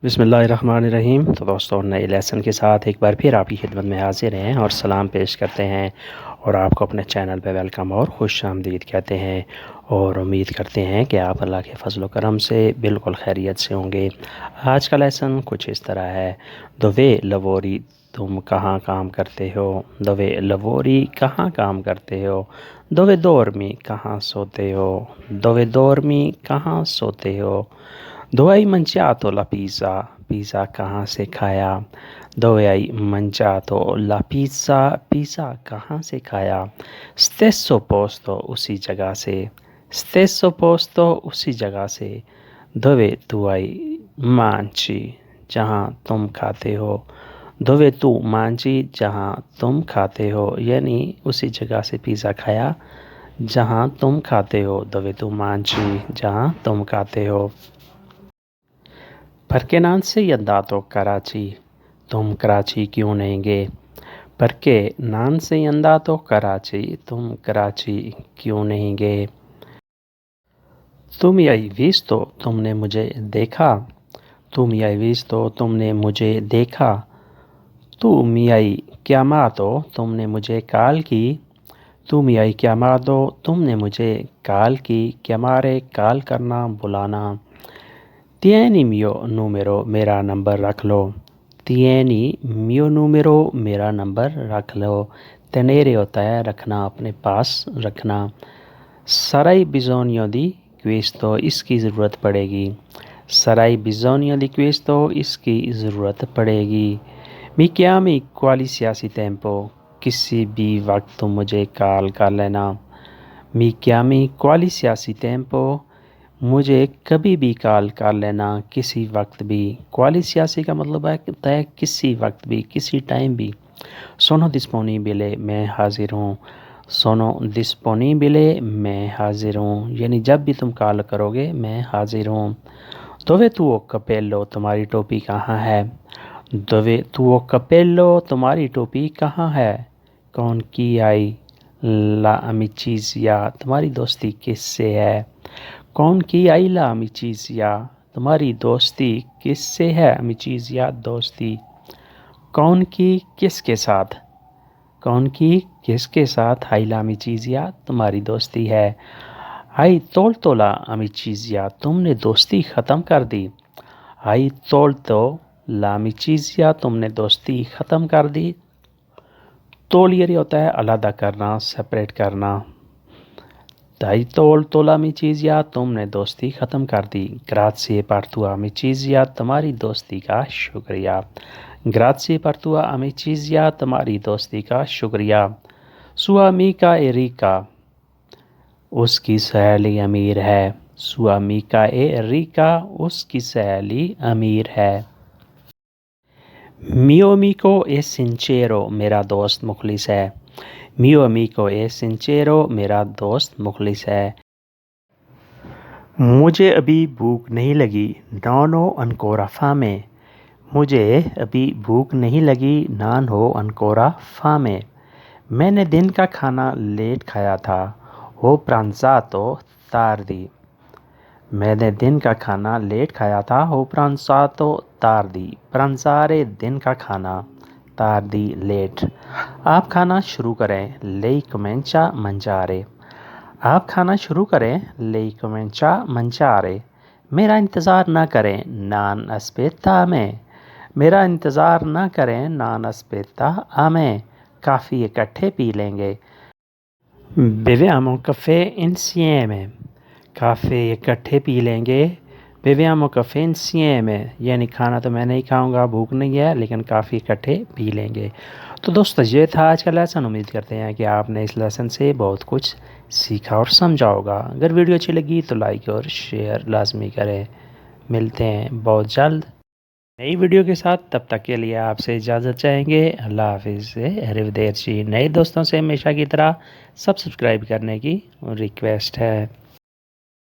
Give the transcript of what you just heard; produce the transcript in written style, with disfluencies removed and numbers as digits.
बिस्मिल्लाहिर्रहमानिर्रहीम। तो दोस्तों, नए लेसन के साथ एक बार फिर आपकी खिदमत में हाजिर हैं और सलाम पेश करते हैं और आपको अपने चैनल पे वेलकम और खुश आमदीद कहते हैं और उम्मीद करते हैं कि आप अल्लाह के फजल व करम से बिल्कुल खैरियत से होंगे। आज का लेसन कुछ इस तरह है। दवे लवोरी तुम कहाँ काम करते हो? दवे लवोरी कहाँ काम करते हो? दवे दोरमी कहाँ सोते हो? दवे दोरमी कहाँ सोते हो? Dove hai mangiato la pizza? Pizza कहाँ से खाया? Dove hai mangiato la pizza? Pizza कहाँ से खाया? Stesso posto उसी जगह से। Stesso posto उसी जगह से। Dove tu hai mangi? जहाँ तुम खाते हो। Dove tu mangi? जहाँ तुम खाते हो, यानी उसी जगह से पिज़्ज़ा खाया जहाँ तुम खाते हो। Dove tu mangi? जहाँ तुम खाते हो। Perché non sei andato a Karachi? तुम कराची क्यों नहीं गए? Perché non sei andato a Karachi? तुम कराची क्यों नहीं गए? तुम hai visto? तुमने मुझे देखा। तुम hai visto? तुमने मुझे देखा। Tu mi hai chiamato? तुमने मुझे कॉल की। Tu mi hai chiamato? तुमने मुझे कॉल की। chiamare कॉल करना, बुलाना। Tieni mio numero? मेरा नंबर रख लो। Tieni mio numero? मेरा नंबर रख लो। Tenere होता है रखना, अपने पास रखना। Sarai bisogno di questo? इसकी ज़रूरत पड़ेगी। Sarai bisogno di questo? इसकी ज़रूरत पड़ेगी। Mi chiami qualsiasi tempo? किसी भी वक्त तुम मुझे कॉल कर लेना। Mi chiami qualsiasi tempo? मुझे कभी भी कॉल कर लेना, किसी वक्त भी। qualsiasi का मतलब है किसी वक्त भी, किसी टाइम भी। Sono disponibile? मैं हाजिर हूँ। Sono disponibile? मैं हाजिर हूँ, यानी जब भी तुम कॉल करोगे मैं हाजिर हूँ। Dove tuo cappello? तुम्हारी टोपी कहाँ है? Dove tuo cappello? तुम्हारी टोपी कहाँ है? Con chi hai la amicizia? तुम्हारी दोस्ती किससे है? कौन की आई ला amicizia? तुम्हारी दोस्ती किससे है? amicizia दोस्ती। कौन की किसके साथ? कौन की किसके साथ? hai la amicizia तुम्हारी दोस्ती है। hai tolto la amicizia? तुमने दोस्ती ख़त्म कर दी। hai tolto la amicizia? तुमने दोस्ती ख़त्म कर दी। togliere होता है अलग करना, सेपरेट करना। Hai tolto l'amicizia? तुमने दोस्ती ख़त्म कर दी। Grazie per tua amicizia? तुम्हारी दोस्ती का शुक्रिया। Grazie per tua amicizia? तुम्हारी दोस्ती का शुक्रिया। Sua amica è ricca? उसकी सहेली अमीर है। Sua amica è ricca? उसकी सहेली अमीर है। Mio amico è sincero? मेरा दोस्त मुखलिस है। Mio amico è sincero? मेरा दोस्त मुखलिस है। मुझे अभी भूख नहीं लगी। Non ho ancora fame? मुझे अभी भूख नहीं लगी। Non ho ancora fame? मैंने दिन का खाना लेट खाया था। Ho pranzato tardi? मैंने दिन का खाना लेट खाया था। Ho pranzato tardi? Pranzare दिन का खाना, tardi लेट। आप खाना शुरू करें। Lei comincia a mangiare? आप खाना शुरू करें। Lei comincia a mangiare? मेरा इंतज़ार ना करें। Non aspetta me? मेरा इंतज़ार ना करें। Non aspetta a me? काफ़ी इकट्ठे पी लेंगे। Beviamo un caffè insieme? काफ़ी इकट्ठे पी लेंगे। Beviamo caffè insieme? यानी खाना तो मैं नहीं खाऊंगा, भूख नहीं है, लेकिन काफ़ी इकट्ठे पी लेंगे। तो दोस्तों, ये था आज का लेसन। उम्मीद करते हैं कि आपने इस लेसन से बहुत कुछ सीखा और समझा होगा। अगर वीडियो अच्छी लगी तो लाइक और शेयर लाजमी करें। मिलते हैं बहुत जल्द नई वीडियो के साथ। तब तक के लिए आपसे इजाज़त चाहेंगे। अल्लाह हाफिज़ से arrivederci। नए दोस्तों से हमेशा की तरह सब्सक्राइब करने की रिक्वेस्ट है।